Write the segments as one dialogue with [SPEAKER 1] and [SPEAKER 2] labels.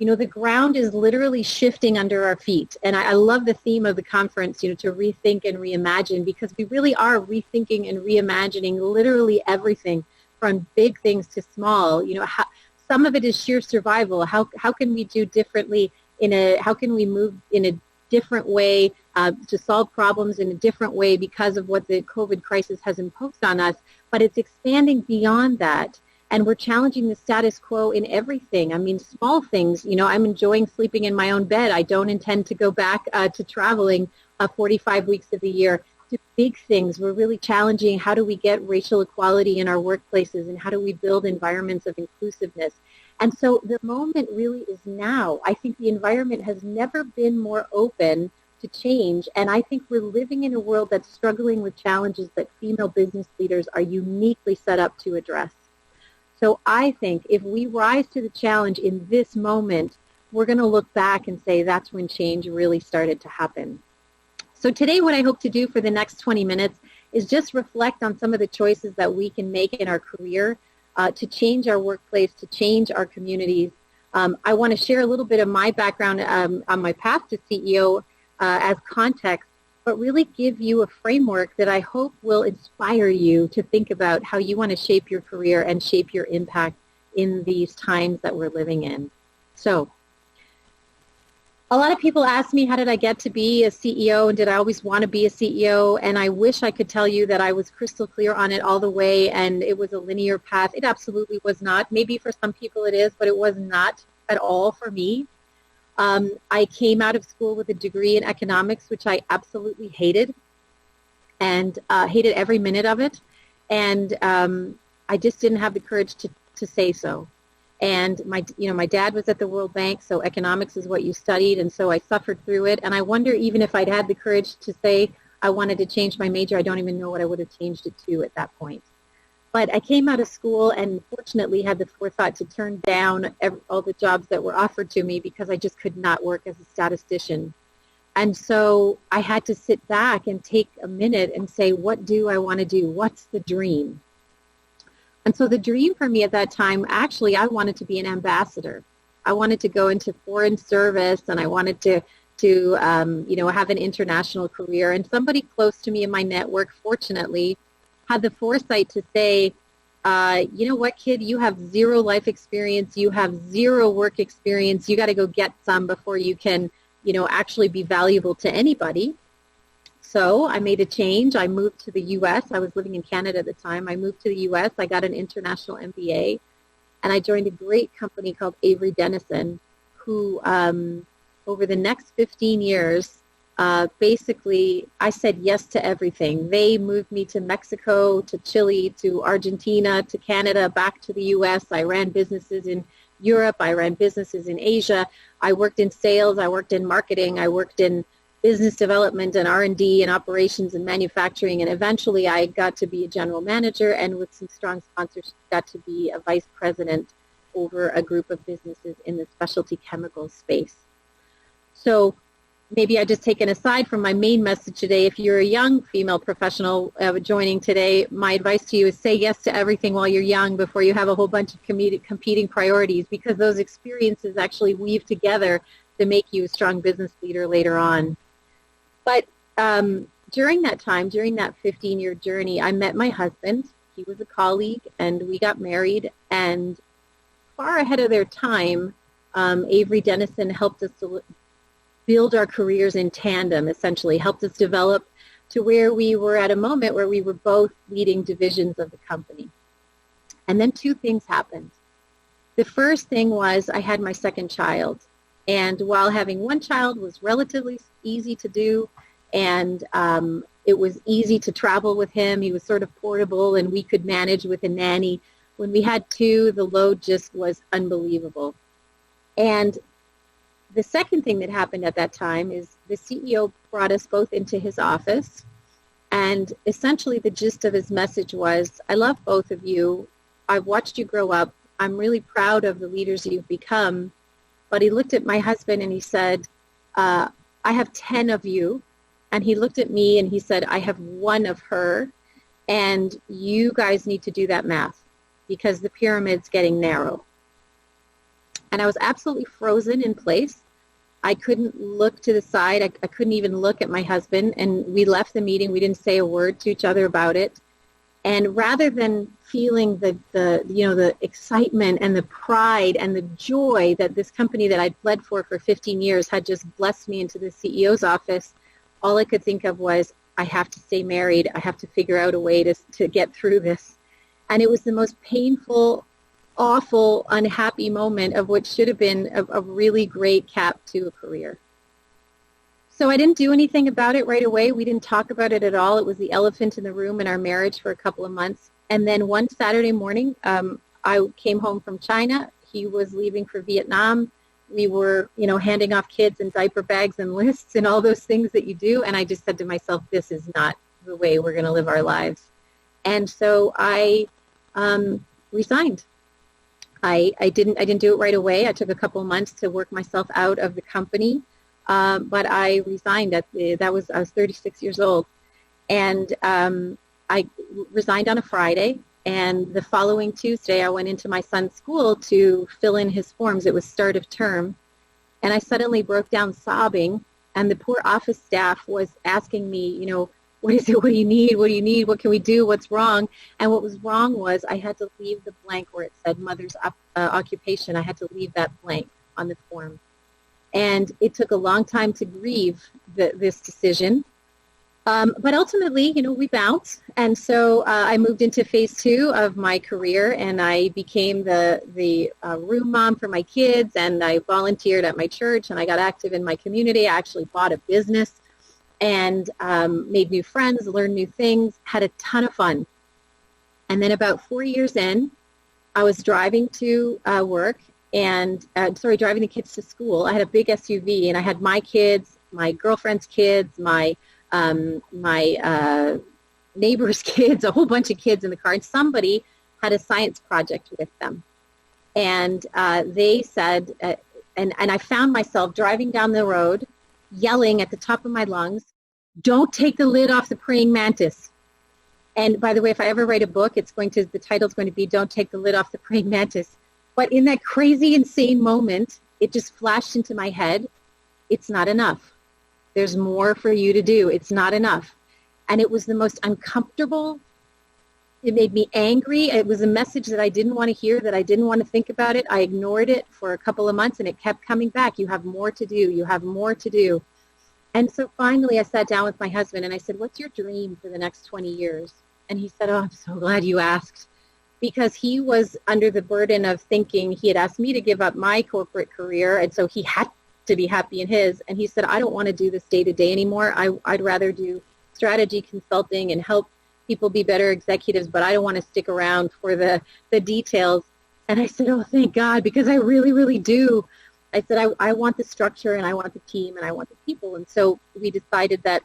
[SPEAKER 1] the ground is literally shifting under our feet. And I love the theme of the conference, to rethink and reimagine, because we really are rethinking and reimagining literally everything from big things to small. Some of it is sheer survival. How can we do differently how can we move in a different way to solve problems in a different way because of what the COVID crisis has imposed on us? But it's expanding beyond that. And we're challenging the status quo in everything. I mean, small things. I'm enjoying sleeping in my own bed. I don't intend to go back to traveling 45 weeks of the year. To big things, we're really challenging how do we get racial equality in our workplaces, and how do we build environments of inclusiveness. And so the moment really is now. I think the environment has never been more open to change, and I think we're living in a world that's struggling with challenges that female business leaders are uniquely set up to address. So I think if we rise to the challenge in this moment, we're going to look back and say that's when change really started to happen. So today what I hope to do for the next 20 minutes is just reflect on some of the choices that we can make in our career to change our workplace, to change our communities. I want to share a little bit of my background on my path to CEO as context, but really give you a framework that I hope will inspire you to think about how you want to shape your career and shape your impact in these times that we're living in. So, a lot of people ask me, how did I get to be a CEO, and did I always want to be a CEO? And I wish I could tell you that I was crystal clear on it all the way and it was a linear path. It absolutely was not. Maybe for some people it is, but it was not at all for me. I came out of school with a degree in economics, which I absolutely hated, and hated every minute of it. And I just didn't have the courage to say so. And my dad was at the World Bank, so economics is what you studied, and so I suffered through it. And I wonder, even if I'd had the courage to say I wanted to change my major, I don't even know what I would have changed it to at that point. But I came out of school and fortunately had the forethought to turn down all the jobs that were offered to me because I just could not work as a statistician. And so I had to sit back and take a minute and say, what do I want to do? What's the dream? And so the dream for me at that time, actually, I wanted to be an ambassador. I wanted to go into foreign service, and I wanted to have an international career. And somebody close to me in my network, fortunately, had the foresight to say, you know what, kid, you have zero life experience, you have zero work experience, you got to go get some before you can, actually be valuable to anybody. So I made a change. I moved to the U.S. I was living in Canada at the time. I moved to the U.S. I got an international MBA, and I joined a great company called Avery Dennison, who over the next 15 years, basically, I said yes to everything. They moved me to Mexico, to Chile, to Argentina, to Canada, back to the U.S. I ran businesses in Europe. I ran businesses in Asia. I worked in sales. I worked in marketing. I worked in business development and R&D and operations and manufacturing. And eventually, I got to be a general manager, and with some strong sponsors, got to be a vice president over a group of businesses in the specialty chemicals space. So maybe I just take an aside from my main message today. If you're a young female professional joining today, my advice to you is say yes to everything while you're young before you have a whole bunch of competing priorities, because those experiences actually weave together to make you a strong business leader later on. But during that time, during that 15-year journey, I met my husband. He was a colleague, and we got married. And far ahead of their time, Avery Dennison helped us to build our careers in tandem, essentially, helped us develop to where we were at a moment where we were both leading divisions of the company. And then two things happened. The first thing was I had my second child. And while having one child was relatively easy to do, and it was easy to travel with him, he was sort of portable, and we could manage with a nanny. When we had two, the load just was unbelievable. And the second thing that happened at that time is the CEO brought us both into his office, and essentially the gist of his message was, I love both of you. I've watched you grow up. I'm really proud of the leaders you've become. But he looked at my husband and he said, I have 10 of you. And he looked at me and he said, I have one of her, and you guys need to do that math because the pyramid's getting narrow. and I was absolutely frozen in place. I couldn't look to the side. I couldn't even look at my husband, and we left the meeting. We didn't say a word to each other about it. And rather than feeling the excitement and the pride and the joy that this company that I'd bled for 15 years had just blessed me into the CEO's office, all I could think of was, I have to stay married. I have to figure out a way to get through this. And it was the most painful, awful, unhappy moment of what should have been a really great cap to a career. So I didn't do anything about it right away. We didn't talk about it at all. It was the elephant in the room in our marriage for a couple of months. And then one Saturday morning, I came home from China. He was leaving for Vietnam. We were, handing off kids and diaper bags and lists and all those things that you do. And I just said to myself, this is not the way we're going to live our lives. And so I resigned. I didn't do it right away. I took a couple of months to work myself out of the company. But I resigned I was 36 years old, and I resigned on a Friday, and the following Tuesday I went into my son's school to fill in his forms. It was start of term, and I suddenly broke down sobbing, and the poor office staff was asking me, what is it? What do you need? What do you need? What can we do? What's wrong? And what was wrong was I had to leave the blank where it said mother's occupation. I had to leave that blank on the form. And it took a long time to grieve this decision. But ultimately, we bounced. And so I moved into phase 2 of my career, and I became the room mom for my kids, and I volunteered at my church, and I got active in my community. I actually bought a business and made new friends, learned new things, had a ton of fun. And then about 4 years in, I was driving to work, and driving the kids to school. I had a big SUV, and I had my kids, my girlfriend's kids, my neighbor's kids, a whole bunch of kids in the car, and somebody had a science project with them. And they said, and I found myself driving down the road, yelling at the top of my lungs, "Don't take the lid off the praying mantis." And by the way, if I ever write a book, the title's going to be "Don't Take the Lid Off the Praying Mantis." But in that crazy, insane moment, it just flashed into my head, it's not enough. There's more for you to do. It's not enough. And it was the most uncomfortable. It made me angry. It was a message that I didn't want to hear, that I didn't want to think about it. I ignored it for a couple of months, and it kept coming back. You have more to do. You have more to do. And so finally I sat down with my husband, and I said, what's your dream for the next 20 years? And he said, I'm so glad you asked. Because he was under the burden of thinking, he had asked me to give up my corporate career, and so he had to be happy in his. And he said, I don't want to do this day-to-day anymore. I'd rather do strategy consulting and help people be better executives, but I don't want to stick around for the details. And I said, oh, thank God, because I really, really do. I said, I want the structure, and I want the team, and I want the people. And so we decided that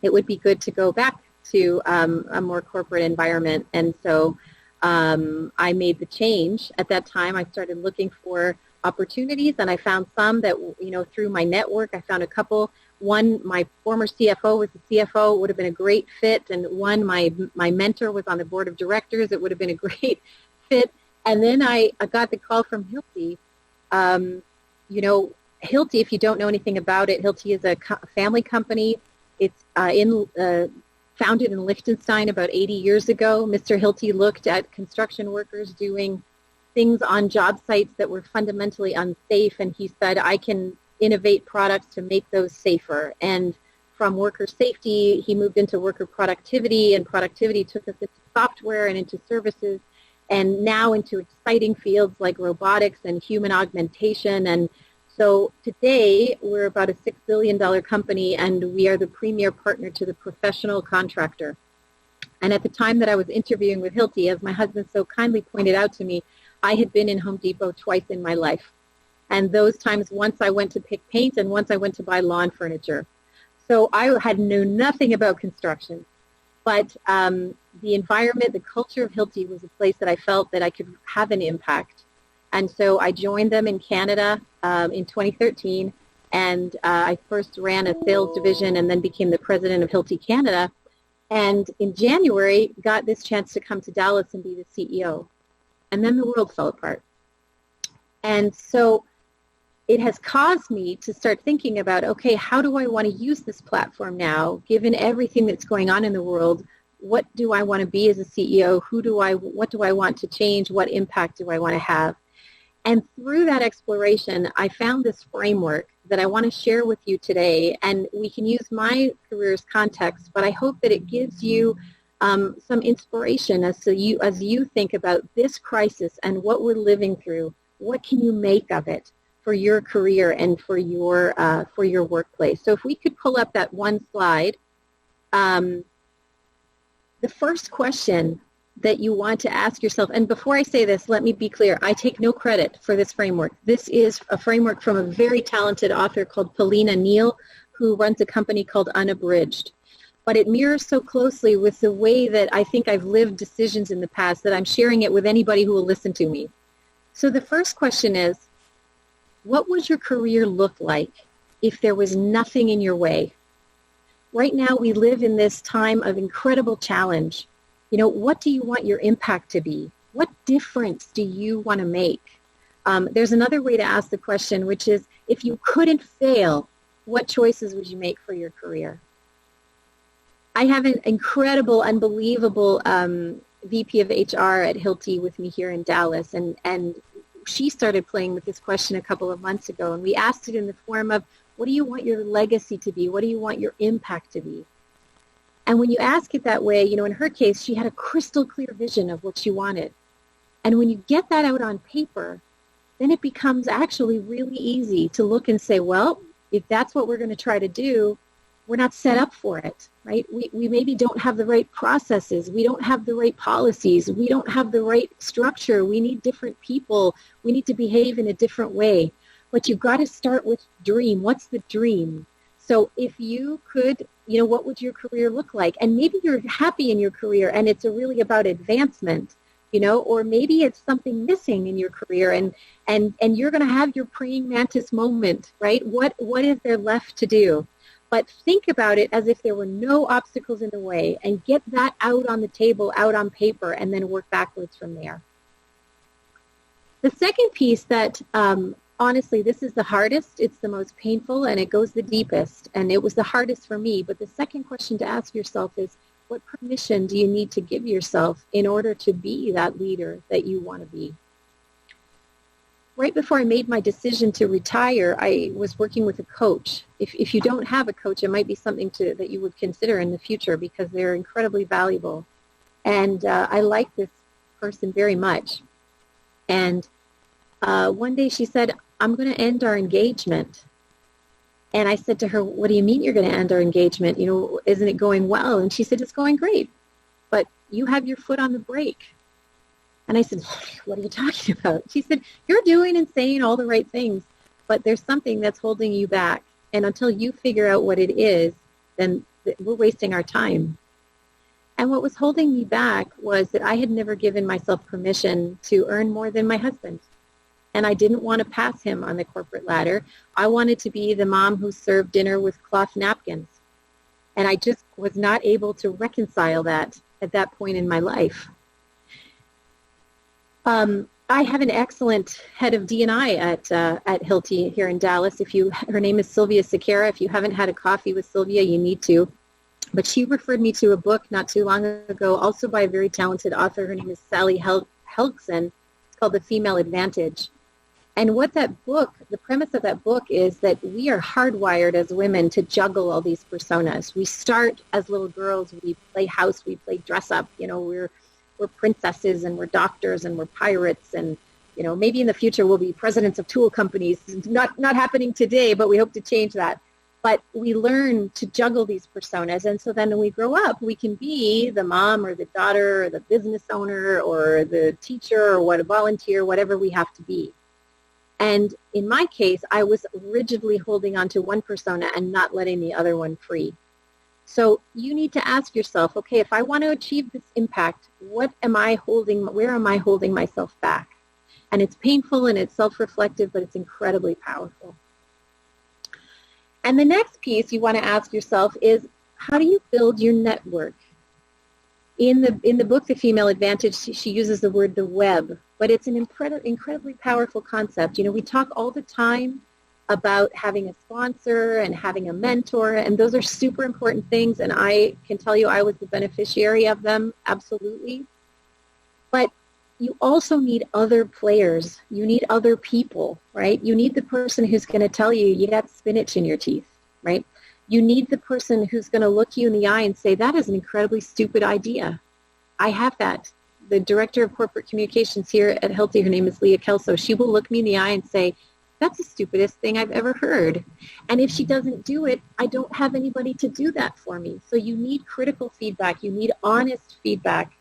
[SPEAKER 1] it would be good to go back to a more corporate environment. And so I made the change. At that time, I started looking for opportunities, and I found some that, through my network, I found a couple. One, my former CFO was the CFO. It would have been a great fit. And one, my mentor was on the board of directors. It would have been a great fit. And then I got the call from Hilti. Hilti, if you don't know anything about it, Hilti is a family company. It's founded in Liechtenstein about 80 years ago. Mr. Hilti looked at construction workers doing things on job sites that were fundamentally unsafe, and he said, I can innovate products to make those safer. And from worker safety, he moved into worker productivity, and productivity took us into software and into services, and now into exciting fields like robotics and human augmentation. And so today, we're about a $6 billion company, and we are the premier partner to the professional contractor. And at the time that I was interviewing with Hilti, as my husband so kindly pointed out to me, I had been in Home Depot twice in my life. And those times, once I went to pick paint, and once I went to buy lawn furniture. So I had known nothing about construction. But the environment, the culture of Hilti was a place that I felt that I could have an impact. And so I joined them in Canada in 2013, and I first ran a sales division and then became the president of Hilti Canada. And in January, got this chance to come to Dallas and be the CEO. And then the world fell apart. And so it has caused me to start thinking about, okay, how do I want to use this platform now, given everything that's going on in the world? What do I want to be as a CEO? What do I want to change? What impact do I want to have? And through that exploration, I found this framework that I want to share with you today. And we can use my career's context, but I hope that it gives you some inspiration as you think about this crisis and what we're living through. What can you make of it for your career and for your workplace? So if we could pull up that one slide, the first question that you want to ask yourself, and before I say this, let me be clear, I take no credit for this framework. This is a framework from a very talented author called Paulina Neal, who runs a company called Unabridged. But it mirrors so closely with the way that I think I've lived decisions in the past that I'm sharing it with anybody who will listen to me. So the first question is, what would your career look like if there was nothing in your way? Right now we live in this time of incredible challenge. You know, what do you want your impact to be? What difference do you want to make? There's another way to ask the question, which is, if you couldn't fail, what choices would you make for your career? I have an incredible, unbelievable VP of HR at Hilti with me here in Dallas, and she started playing with this question a couple of months ago, and we asked it in the form of, what do you want your legacy to be? What do you want your impact to be? And when you ask it that way, you know, in her case, she had a crystal clear vision of what she wanted. And when you get that out on paper, then it becomes actually really easy to look and say, well, if that's what we're going to try to do, we're not set up for it, right? We maybe don't have the right processes. We don't have the right policies. We don't have the right structure. We need different people. We need to behave in a different way. But you've got to start with dream. What's the dream? So if you could, you know, what would your career look like? And maybe you're happy in your career and it's really about advancement, you know, or maybe it's something missing in your career and you're going to have your praying mantis moment, right? What is there left to do? But think about it as if there were no obstacles in the way, and get that out on the table, out on paper, and then work backwards from there. The second piece that, honestly, this is the hardest, it's the most painful, and it goes the deepest, and it was the hardest for me. But the second question to ask yourself is, what permission do you need to give yourself in order to be that leader that you want to be? Right before I made my decision to retire, I was working with a coach. If you don't have a coach, it might be something that you would consider in the future, because they're incredibly valuable. And I like this person very much. And one day she said, I'm going to end our engagement. And I said to her, what do you mean you're going to end our engagement? You know, isn't it going well? And she said, it's going great, but you have your foot on the brake. And I said, what are you talking about? She said, you're doing and saying all the right things, but there's something that's holding you back. And until you figure out what it is, then we're wasting our time. And what was holding me back was that I had never given myself permission to earn more than my husband. And I didn't want to pass him on the corporate ladder. I wanted to be the mom who served dinner with cloth napkins. And I just was not able to reconcile that at that point in my life. I have an excellent head of D&I at Hilti here in Dallas. Her name is Sylvia Sequeira. If you haven't had a coffee with Sylvia, you need to. But she referred me to a book not too long ago, also by a very talented author. Her name is Sally Helgson. It's called The Female Advantage. And what that book, the premise of that book is that we are hardwired as women to juggle all these personas. We start as little girls, we play house, we play dress up, you know, we're princesses and we're doctors and we're pirates, and you know, maybe in the future we'll be presidents of tool companies. Not happening today, but we hope to change that. But we learn to juggle these personas, and so then when we grow up, we can be the mom or the daughter or the business owner or the teacher or a volunteer, whatever we have to be. And in my case, I was rigidly holding on to one persona and not letting the other one free. So you need to ask yourself, okay, if I want to achieve this impact, where am I holding myself back? And it's painful and it's self-reflective, but it's incredibly powerful. And the next piece you want to ask yourself is, how do you build your network? In the book, The Female Advantage, she uses the word the web, but it's an incredibly powerful concept. You know, we talk all the time about having a sponsor and having a mentor, and those are super important things, and I can tell you I was the beneficiary of them, absolutely. But you also need other players. You need other people, right? You need the person who's going to tell you you got spinach in your teeth, right? You need the person who's going to look you in the eye and say, that is an incredibly stupid idea. I have that. The director of corporate communications here at Hilti, her name is Leah Kelso, she will look me in the eye and say, that's the stupidest thing I've ever heard. And if she doesn't do it, I don't have anybody to do that for me. So you need critical feedback. You need honest feedback.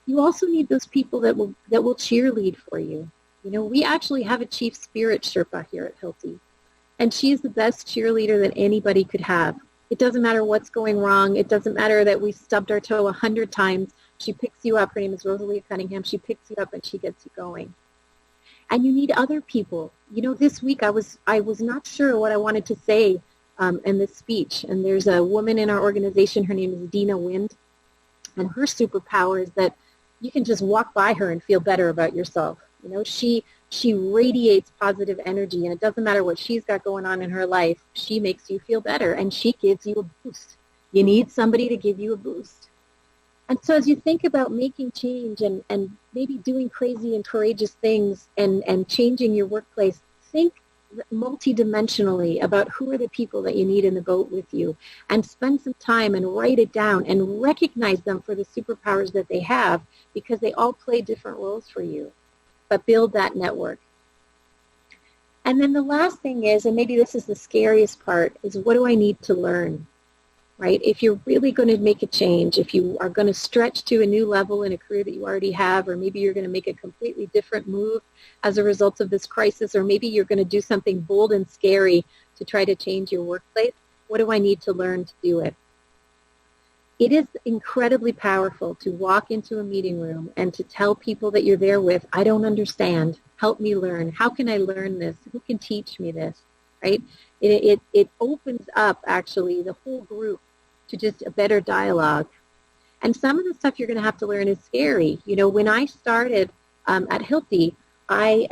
[SPEAKER 1] You also need those people that will cheerlead for you. You know, we actually have a chief spirit Sherpa here at Hilti, and she is the best cheerleader that anybody could have. It doesn't matter what's going wrong. It doesn't matter that we stubbed our toe 100 times. She picks you up. Her name is Rosalia Cunningham. She picks you up and she gets you going. And you need other people. You know, this week I was not sure what I wanted to say in this speech. And there's a woman in our organization. Her name is Dina Wind. And her superpower is that you can just walk by her and feel better about yourself. You know, she radiates positive energy, and it doesn't matter what she's got going on in her life. She makes you feel better, and she gives you a boost. You need somebody to give you a boost. And so as you think about making change and maybe doing crazy and courageous things and changing your workplace, think multidimensionally about who are the people that you need in the boat with you, and spend some time and write it down and recognize them for the superpowers that they have, because they all play different roles for you. But build that network. And then the last thing is, and maybe this is the scariest part, is what do I need to learn? Right? If you're really going to make a change, if you are going to stretch to a new level in a career that you already have, or maybe you're going to make a completely different move as a result of this crisis, or maybe you're going to do something bold and scary to try to change your workplace, what do I need to learn to do it? It is incredibly powerful to walk into a meeting room and to tell people that you're there with, I don't understand, help me learn. How can I learn this? Who can teach me this? Right? It opens up, actually, the whole group to just a better dialogue. And some of the stuff you're going to have to learn is scary. You know, when I started at Hilti, I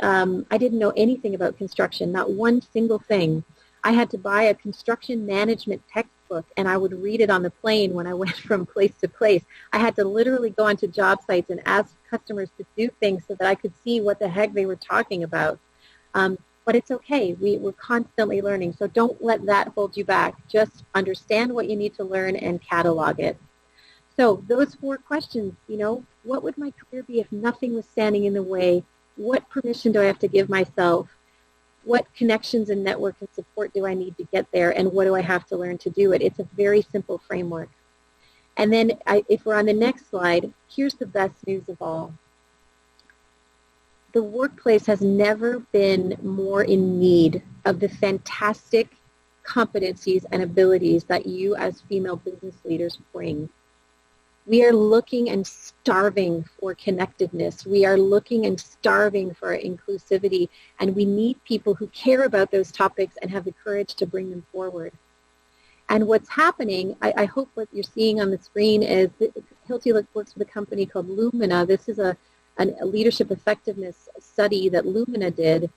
[SPEAKER 1] didn't know anything about construction, not one single thing. I had to buy a construction management textbook, and I would read it on the plane when I went from place to place. I had to literally go onto job sites and ask customers to do things so that I could see what the heck they were talking about. But it's okay. We're constantly learning, so don't let that hold you back. Just understand what you need to learn and catalog it. So those 4 questions, you know, what would my career be if nothing was standing in the way? What permission do I have to give myself? What connections and network and support do I need to get there, and what do I have to learn to do it? It's a very simple framework. And then if we're on the next slide, here's the best news of all. The workplace has never been more in need of the fantastic competencies and abilities that you as female business leaders bring. We are looking and starving for connectedness. We are looking and starving for inclusivity, and we need people who care about those topics and have the courage to bring them forward. And what's happening, I hope what you're seeing on the screen is that Hilti works with a company called Lumina. This is a leadership effectiveness study that Lumina did.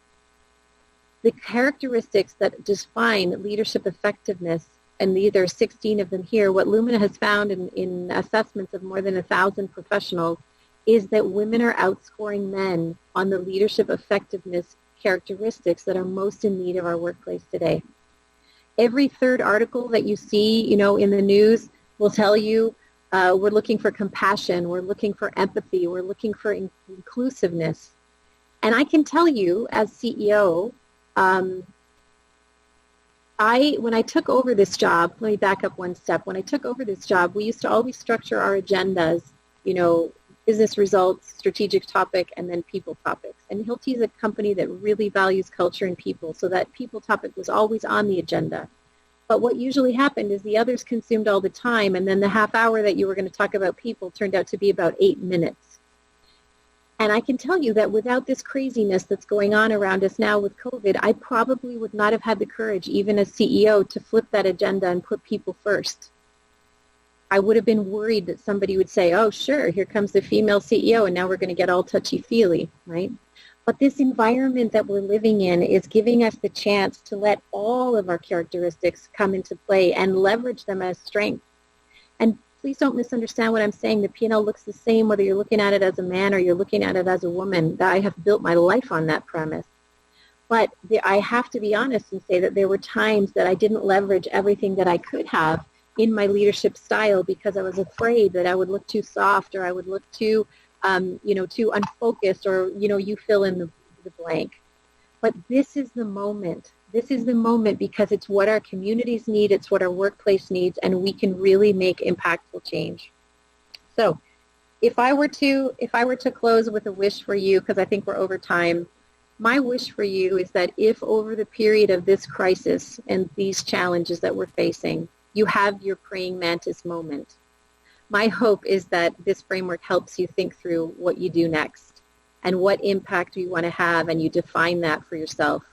[SPEAKER 1] The characteristics that define leadership effectiveness, and there are 16 of them here, what Lumina has found in assessments of more than 1,000 professionals is that women are outscoring men on the leadership effectiveness characteristics that are most in need of our workplace today. Every third article that you see, you know, in the news will tell you we're looking for compassion, we're looking for empathy, we're looking for inclusiveness. And I can tell you as CEO, when I took over this job, let me back up one step. When I took over this job, we used to always structure our agendas, you know, business results, strategic topic, and then people topics. And Hilti is a company that really values culture and people, so that people topic was always on the agenda. But what usually happened is the others consumed all the time, and then the half hour that you were going to talk about people turned out to be about 8 minutes. And I can tell you that without this craziness that's going on around us now with COVID, I probably would not have had the courage, even as CEO, to flip that agenda and put people first. I would have been worried that somebody would say, oh, sure, here comes the female CEO, and now we're going to get all touchy-feely, right? But this environment that we're living in is giving us the chance to let all of our characteristics come into play and leverage them as strength. And please don't misunderstand what I'm saying. The P&L looks the same whether you're looking at it as a man or you're looking at it as a woman. I have built my life on that premise. But I have to be honest and say that there were times that I didn't leverage everything that I could have in my leadership style because I was afraid that I would look too soft or I would look too, too unfocused, or, you fill in the blank. But this is the moment. This is the moment because it's what our communities need, it's what our workplace needs, and we can really make impactful change. So if I were to close with a wish for you, because I think we're over time, my wish for you is that if over the period of this crisis and these challenges that we're facing, you have your praying mantis moment. My hope is that this framework helps you think through what you do next and what impact you want to have, and you define that for yourself.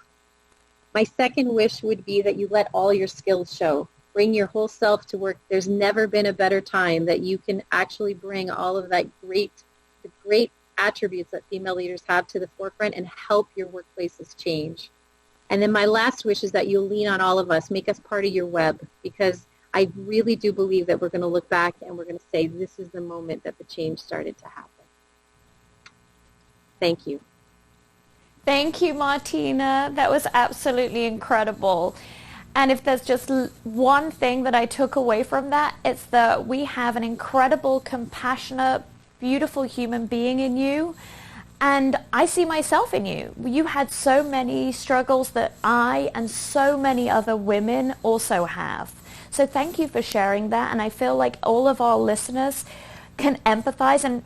[SPEAKER 1] My second wish would be that you let all your skills show. Bring your whole self to work. There's never been a better time that you can actually bring all of that the great attributes that female leaders have to the forefront and help your workplaces change. And then my last wish is that you'll lean on all of us, make us part of your web, because I really do believe that we're going to look back and we're going to say this is the moment that the change started to happen. Thank you.
[SPEAKER 2] Thank you, Martina. That was absolutely incredible. And if there's just one thing that I took away from that, it's that we have an incredible, compassionate, beautiful human being in you. And I see myself in you. You had so many struggles that I and so many other women also have. So thank you for sharing that. And I feel like all of our listeners can empathize. And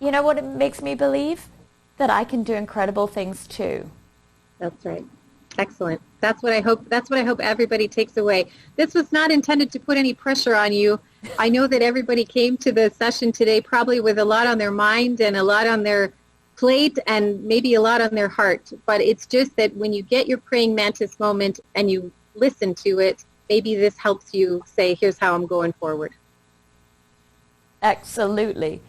[SPEAKER 2] you know what it makes me believe? That I can do incredible things too.
[SPEAKER 1] That's right. Excellent. That's what I hope everybody takes away. This was not intended to put any pressure on you. I know that everybody came to the session today probably with a lot on their mind and a lot on their plate and maybe a lot on their heart. But it's just that when you get your praying mantis moment and you listen to it, maybe this helps you say, here's how I'm going forward.
[SPEAKER 2] Absolutely.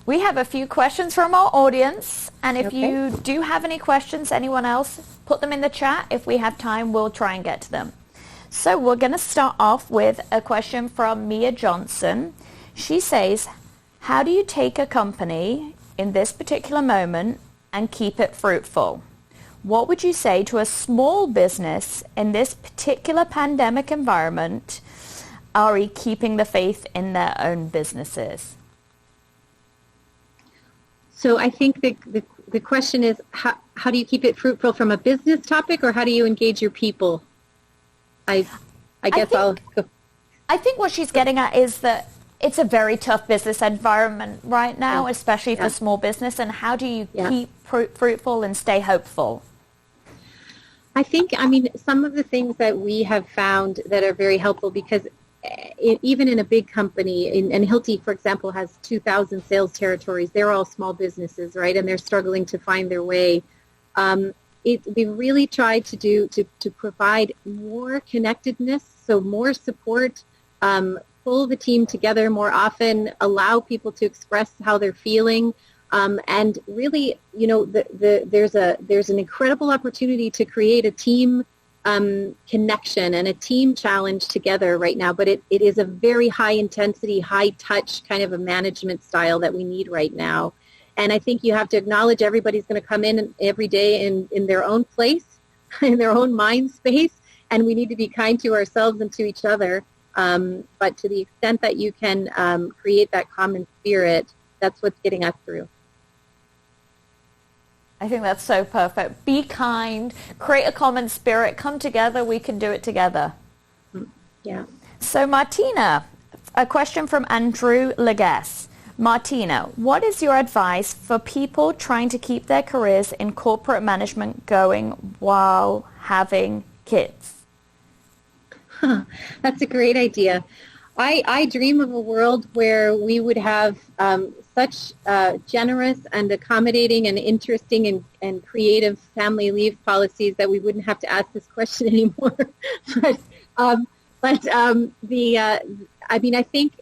[SPEAKER 2] We have a few questions from our audience, and if you do have any questions, anyone else, put them in the chat. If we have time, we'll try and get to them. So we're going to start off with a question from Mia Johnson. She says, how do you take a company in this particular moment and keep it fruitful? What would you say to a small business in this particular pandemic environment? Are we keeping the faith in their own businesses?
[SPEAKER 1] So I think the question is, how do you keep it fruitful from a business topic, or how do you engage your people? I
[SPEAKER 2] think what she's getting at is that it's a very tough business environment right now, especially for small business. And how do you keep fruitful and stay hopeful?
[SPEAKER 1] I think, some of the things that we have found that are very helpful, because even in a big company, and Hilti, for example, has 2,000 sales territories. They're all small businesses, right? And they're struggling to find their way. We really tried to provide more connectedness, so more support, pull the team together more often, allow people to express how they're feeling, and really, there's an incredible opportunity to create a team connection and a team challenge together right now, but it is a very high intensity, high touch kind of a management style that we need right now. And I think you have to acknowledge everybody's going to come in every day in their own place, in their own mind space, and we need to be kind to ourselves and to each other. But to the extent that you can create that common spirit, that's what's getting us through.
[SPEAKER 2] I think that's so perfect. Be kind, create a common spirit, come together, we can do it together.
[SPEAKER 1] Yeah.
[SPEAKER 2] So Martina, a question from Andrew Legas. Martina, what is your advice for people trying to keep their careers in corporate management going while having kids?
[SPEAKER 1] That's a great idea. I dream of a world where we would have such generous and accommodating and interesting and creative family leave policies that we wouldn't have to ask this question anymore. But But I mean, I think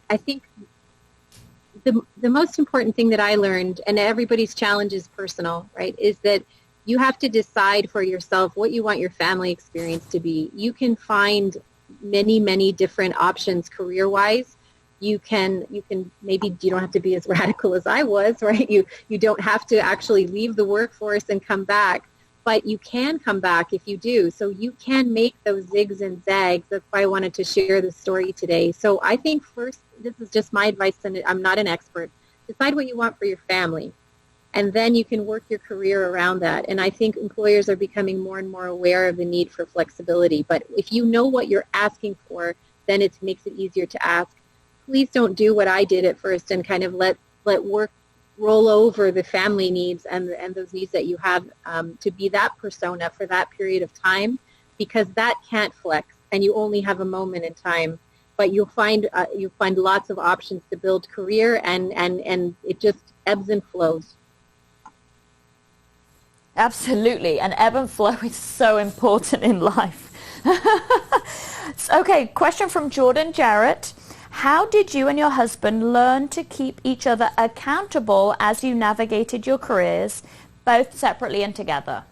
[SPEAKER 1] the most important thing that I learned, and everybody's challenge is personal, right, is that you have to decide for yourself what you want your family experience to be. You can find many, many different options career-wise. You can maybe you don't have to be as radical as I was, right? You don't have to actually leave the workforce and come back, but you can come back if you do. So you can make those zigs and zags. That's why I wanted to share this story today. So I think first, this is just my advice, and I'm not an expert. Decide what you want for your family, and then you can work your career around that. And I think employers are becoming more and more aware of the need for flexibility. But if you know what you're asking for, then it makes it easier to ask. Please don't do what I did at first and kind of let work roll over the family needs and those needs that you have to be that persona for that period of time, because that can't flex and you only have a moment in time. But you'll find lots of options to build career, and it just ebbs and flows.
[SPEAKER 2] Absolutely, and ebb and flow is so important in life. Okay, question from Jordan Jarrett. How did you and your husband learn to keep each other accountable as you navigated your careers, both separately and together?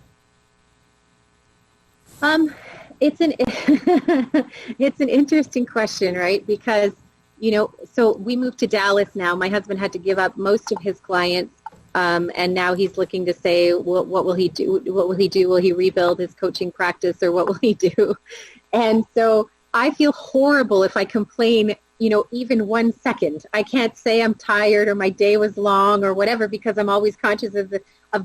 [SPEAKER 1] It's an it's an interesting question, right? Because, so we moved to Dallas now. My husband had to give up most of his clients, and now he's looking to say, what will he do? What will he do? Will he rebuild his coaching practice, or what will he do? And so I feel horrible if I complain, even 1 second. I can't say I'm tired or my day was long or whatever, because I'm always conscious of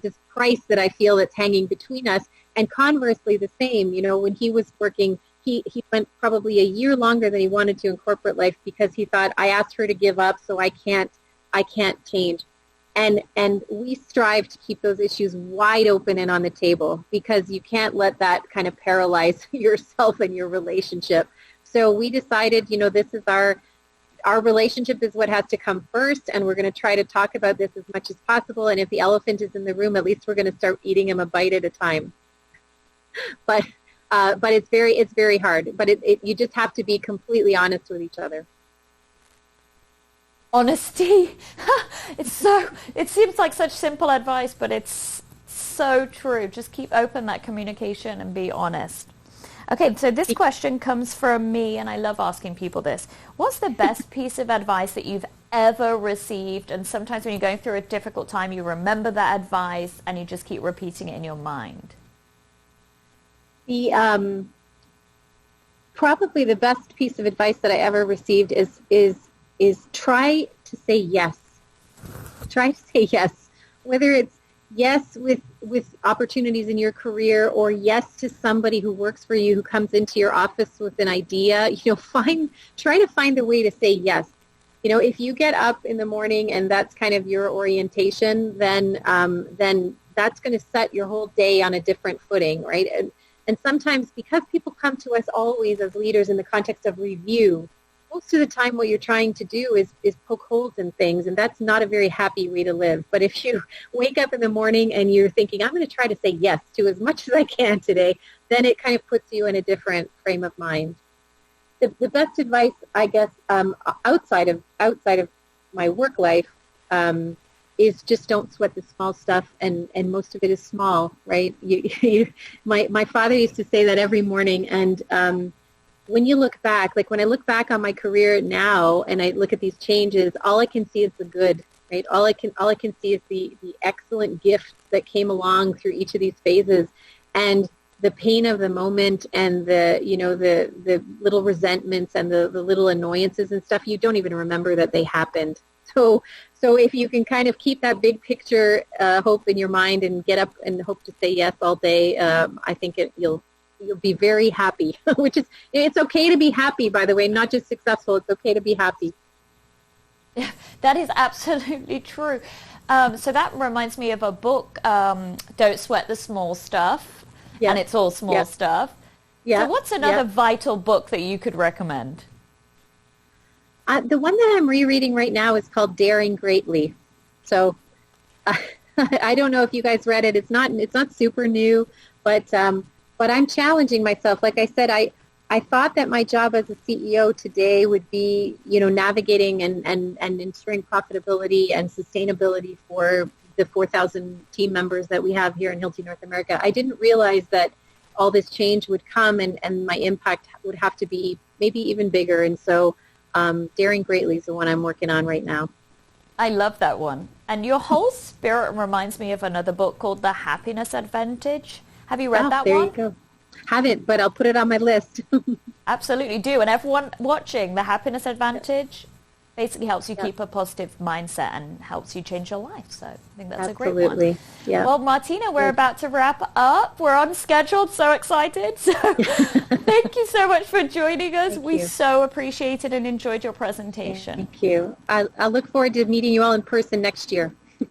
[SPEAKER 1] this price that I feel that's hanging between us. And conversely, the same, when he was working, he went probably a year longer than he wanted to in corporate life because he thought, I asked her to give up, so I can't change. And we strive to keep those issues wide open and on the table, because you can't let that kind of paralyze yourself and your relationship. So we decided, this is our relationship is what has to come first, and we're going to try to talk about this as much as possible. And if the elephant is in the room, at least we're going to start eating him a bite at a time. But it's very hard. But you just have to be completely honest with each other.
[SPEAKER 2] Honesty. It seems like such simple advice, but it's so true. Just keep open that communication and be honest. Okay, so this question comes from me, and I love asking people this. What's the best piece of advice that you've ever received? And sometimes when you're going through a difficult time, you remember that advice and you just keep repeating it in your mind.
[SPEAKER 1] Probably the best piece of advice that I ever received is try to say yes. Try to say yes, whether it's yes with opportunities in your career, or yes to somebody who works for you who comes into your office with an idea. Try to find a way to say yes. If you get up in the morning and that's kind of your orientation, then that's going to set your whole day on a different footing, right? And sometimes, because people come to us always as leaders in the context of review, most of the time what you're trying to do is poke holes in things, and that's not a very happy way to live. But if you wake up in the morning and you're thinking, I'm going to try to say yes to as much as I can today, then it kind of puts you in a different frame of mind. The best advice, I guess, outside of my work life, is just don't sweat the small stuff, and most of it is small, right? My father used to say that every morning, and when you look back, like when I look back on my career now and I look at these changes, all I can see is the good, right? All I can see is the excellent gifts that came along through each of these phases, and the pain of the moment, and the little resentments and the little annoyances and stuff, you don't even remember that they happened. So if you can kind of keep that big picture hope in your mind and get up and hope to say yes all day, I think you'll be very happy. It's okay to be happy, by the way, not just successful. It's okay to be happy.
[SPEAKER 2] Yeah, that is absolutely true. So that reminds me of a book, Don't Sweat the Small Stuff, yes. And it's all small stuff. Yeah. So what's another vital book that you could recommend?
[SPEAKER 1] The one that I'm rereading right now is called Daring Greatly. So I don't know if you guys read it. It's not super new, but I'm challenging myself. Like I said, I thought that my job as a CEO today would be, navigating and ensuring profitability and sustainability for the 4,000 team members that we have here in Hilti North America. I didn't realize that all this change would come and my impact would have to be maybe even bigger. And so Daring Greatly is the one I'm working on right now.
[SPEAKER 2] I love that one. And your whole spirit reminds me of another book called The Happiness Advantage. Have you read that
[SPEAKER 1] there
[SPEAKER 2] one?
[SPEAKER 1] You go. Haven't, but I'll put it on my list.
[SPEAKER 2] Absolutely do. And everyone watching, The Happiness Advantage basically helps you keep a positive mindset and helps you change your life. So I think that's a great one.
[SPEAKER 1] Yeah.
[SPEAKER 2] Well, Martina, we're about to wrap up. We're on schedule. So excited. So thank you so much for joining us. We so appreciated and enjoyed your presentation.
[SPEAKER 1] Thank you. I look forward to meeting you all in person next year.